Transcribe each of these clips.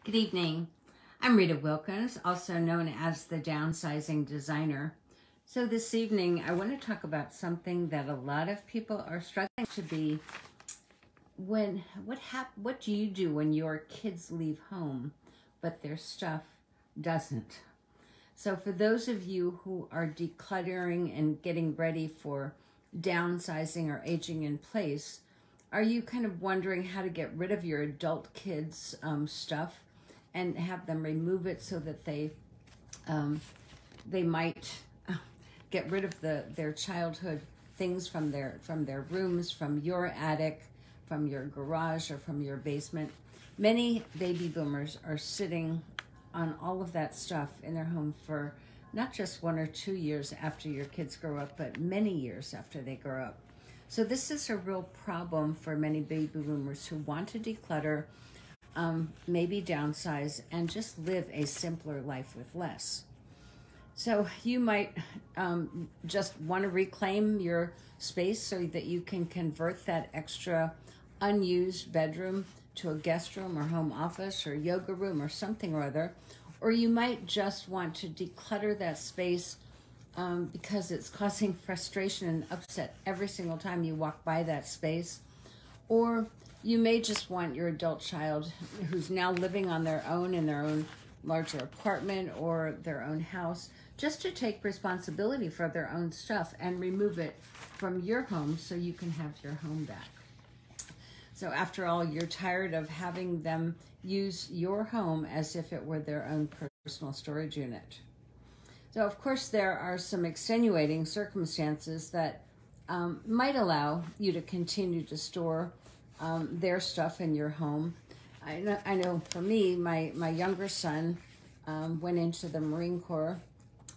Good evening. I'm Rita Wilkins, also known as the Downsizing Designer. So this evening, I want to talk about something that a lot of people are struggling to be. What do you do when your kids leave home, but their stuff doesn't? So for those of you who are decluttering and getting ready for downsizing or aging in place, are you kind of wondering how to get rid of your adult kids' stuff and have them remove it so that they might get rid of their childhood things from their rooms, from your attic, from your garage, or from your basement? Many baby boomers are sitting on all of that stuff in their home for not just 1 or 2 years after your kids grow up, but many years after they grow up. So this is a real problem for many baby boomers who want to declutter, maybe downsize, and just live a simpler life with less. So you might just want to reclaim your space so that you can convert that extra unused bedroom to a guest room or home office or yoga room or something or other. Or you might just want to declutter that space because it's causing frustration and upset every single time you walk by that space. Or you may just want your adult child who's now living on their own in their own larger apartment or their own house just to take responsibility for their own stuff and remove it from your home so you can have your home back. So after all, you're tired of having them use your home as if it were their own personal storage unit. So of course there are some extenuating circumstances that might allow you to continue to store their stuff in your home. I know for me, my younger son went into the Marine Corps,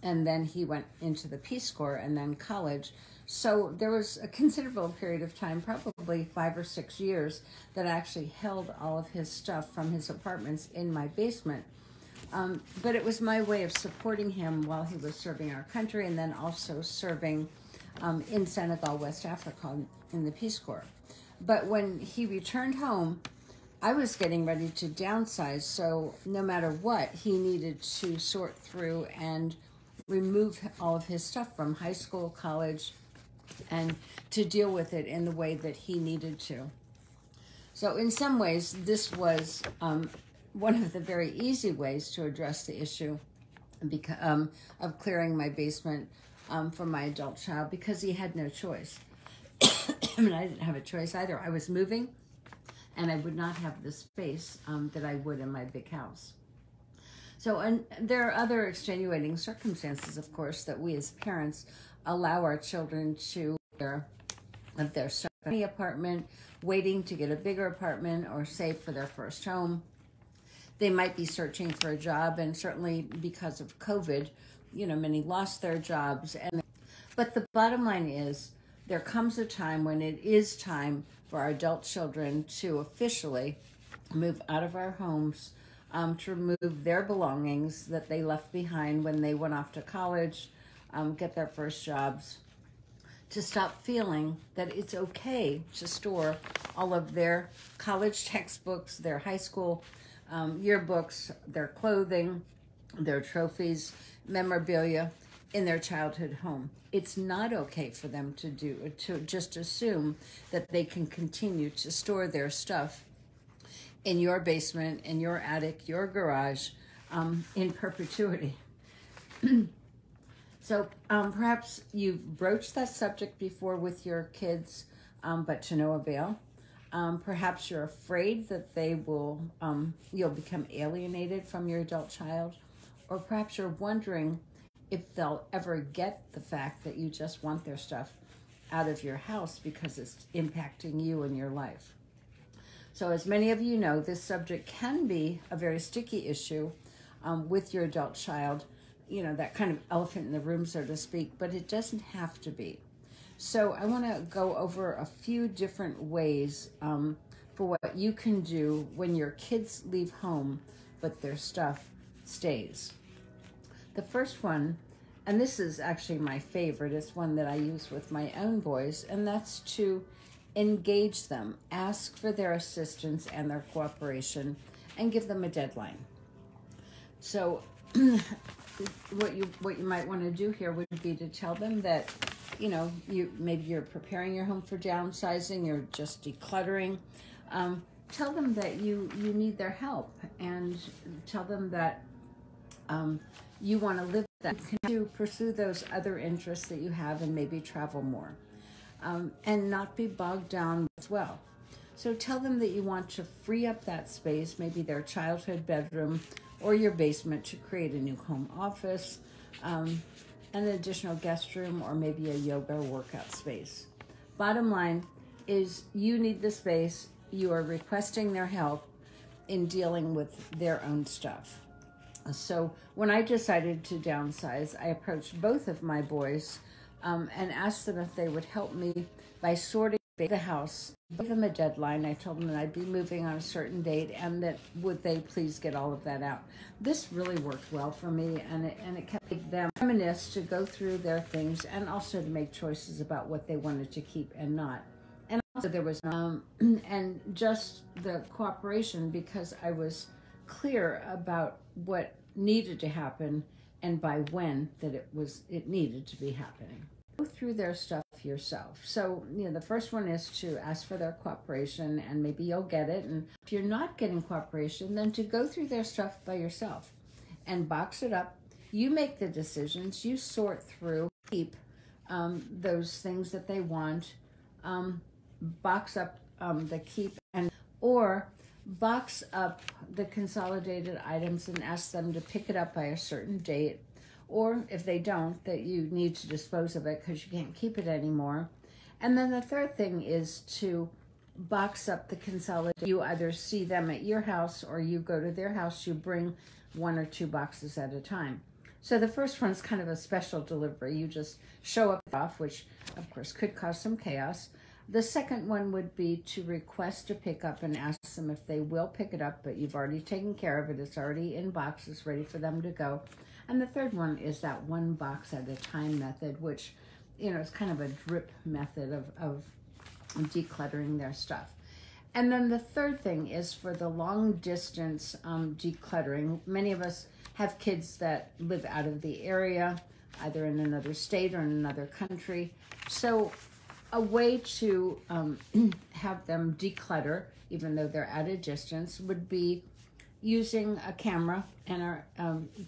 and then he went into the Peace Corps and then college. So there was a considerable period of time, probably 5 or 6 years, that I actually held all of his stuff from his apartments in my basement. But it was my way of supporting him while he was serving our country and then also serving in Senegal, West Africa, in the Peace Corps. But when he returned home, I was getting ready to downsize, so no matter what, he needed to sort through and remove all of his stuff from high school, college, and to deal with it in the way that he needed to. So in some ways, this was one of the very easy ways to address the issue of clearing my basement for my adult child, because he had no choice. I mean, I didn't have a choice either. I was moving, and I would not have the space that I would in my big house. So, and there are other extenuating circumstances, of course, that we as parents allow our children to live their stuff in the apartment, waiting to get a bigger apartment or save for their first home. They might be searching for a job, and certainly because of COVID, many lost their jobs. But the bottom line is, there comes a time when it is time for our adult children to officially move out of our homes, to remove their belongings that they left behind when they went off to college, get their first jobs, to stop feeling that it's okay to store all of their college textbooks, their high school yearbooks, their clothing, their trophies, memorabilia in their childhood home. It's not okay for them to just assume that they can continue to store their stuff in your basement, in your attic, your garage, in perpetuity. So perhaps you've broached that subject before with your kids, but to no avail. Perhaps you're afraid that you'll become alienated from your adult child, or perhaps you're wondering if they'll ever get the fact that you just want their stuff out of your house because it's impacting you and your life. So as many of you know, this subject can be a very sticky issue with your adult child, that kind of elephant in the room, so to speak, but it doesn't have to be. So I want to go over a few different ways for what you can do when your kids leave home, but their stuff stays. The first one, and this is actually my favorite, it's one that I use with my own boys, and that's to engage them, ask for their assistance and their cooperation, and give them a deadline. So what you might want to do here would be to tell them that, you know, maybe you're preparing your home for downsizing, you're just decluttering. Tell them that you need their help, and tell them that you want to live that, to pursue those other interests that you have, and maybe travel more, and not be bogged down as well. So tell them that you want to free up that space, maybe their childhood bedroom or your basement, to create a new home office, an additional guest room, or maybe a yoga or workout space. Bottom line is, you need the space. You are requesting their help in dealing with their own stuff. So when I decided to downsize, I approached both of my boys and asked them if they would help me by sorting the house. Give them a deadline. I told them that I'd be moving on a certain date, and that would they please get all of that out. This really worked well for me, and it kept them reminisce to go through their things, and also to make choices about what they wanted to keep and not. And also there was and just the cooperation, because I was clear about what needed to happen and by when that it needed to be happening. Go through their stuff yourself. So, you know, the first one is to ask for their cooperation, and maybe you'll get it. And if you're not getting cooperation, then to go through their stuff by yourself and box it up. You make the decisions, you sort through, keep those things that they want, box up the keep, or box up the consolidated items and ask them to pick it up by a certain date. Or if they don't, that you need to dispose of it because you can't keep it anymore. And then the third thing is to box up the consolidated. You either see them at your house or you go to their house. You bring 1 or 2 boxes at a time. So the first one's kind of a special delivery. You just show up off, which of course could cause some chaos. The second one would be to request a pickup and ask them if they will pick it up, but you've already taken care of it. It's already in boxes ready for them to go. And the third one is that 1 box at a time method, which, you know, is kind of a drip method of decluttering their stuff. And then the third thing is for the long distance decluttering. Many of us have kids that live out of the area, either in another state or in another country. So a way to have them declutter, even though they're at a distance, would be using a camera and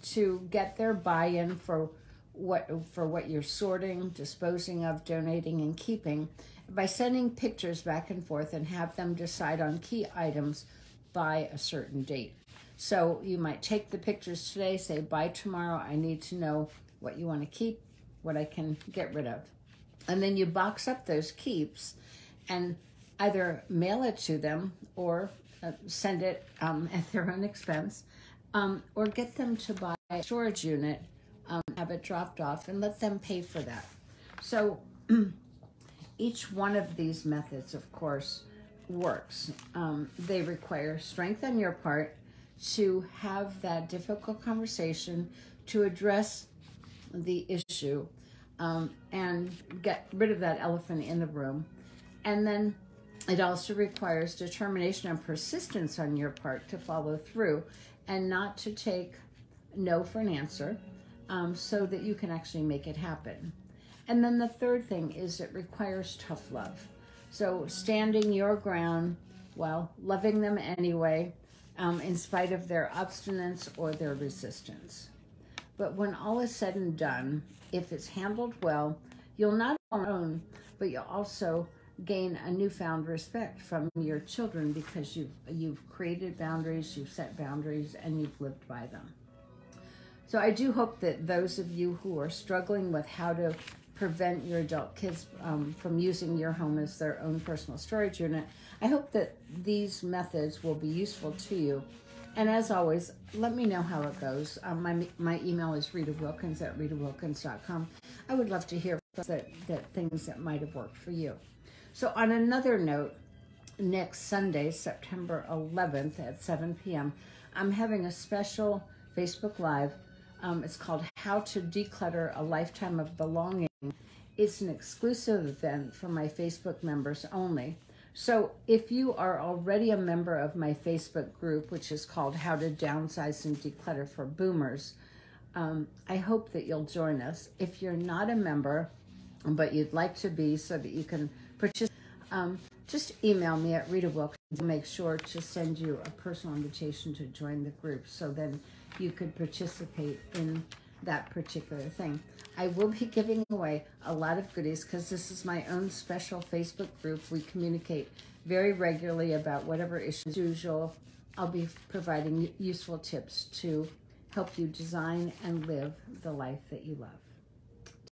to get their buy-in for what you're sorting, disposing of, donating, and keeping, by sending pictures back and forth, and have them decide on key items by a certain date. So you might take the pictures today, say by tomorrow I need to know what you want to keep, what I can get rid of. And then you box up those keeps and either mail it to them or send it at their own expense, or get them to buy a storage unit, have it dropped off, and let them pay for that. So each one of these methods, of course, works. They require strength on your part to have that difficult conversation, to address the issue, and get rid of that elephant in the room. And then it also requires determination and persistence on your part to follow through and not to take no for an answer, so that you can actually make it happen. And then the third thing is it requires tough love. So standing your ground while loving them anyway, in spite of their obstinance or their resistance. But when all is said and done, if it's handled well, you'll not only, but you'll also gain a newfound respect from your children, because you've created boundaries, you've set boundaries, and you've lived by them. So I do hope that those of you who are struggling with how to prevent your adult kids from using your home as their own personal storage unit, I hope that these methods will be useful to you. And as always, let me know how it goes. My email is ritawilkins@ritawilkins.com. I would love to hear that things that might have worked for you. So on another note, next Sunday, September 11th at 7 p.m., I'm having a special Facebook Live. It's called How to Declutter a Lifetime of Belonging. It's an exclusive event for my Facebook members only. So if you are already a member of my Facebook group, which is called How to Downsize and Declutter for Boomers, I hope that you'll join us. If you're not a member, but you'd like to be so that you can participate, just email me at Rita Wilkins. I'll make sure to send you a personal invitation to join the group so then you could participate in that particular thing. I will be giving away a lot of goodies because this is my own special Facebook group. We communicate very regularly about whatever issues. As usual, I'll be providing useful tips to help you design and live the life that you love.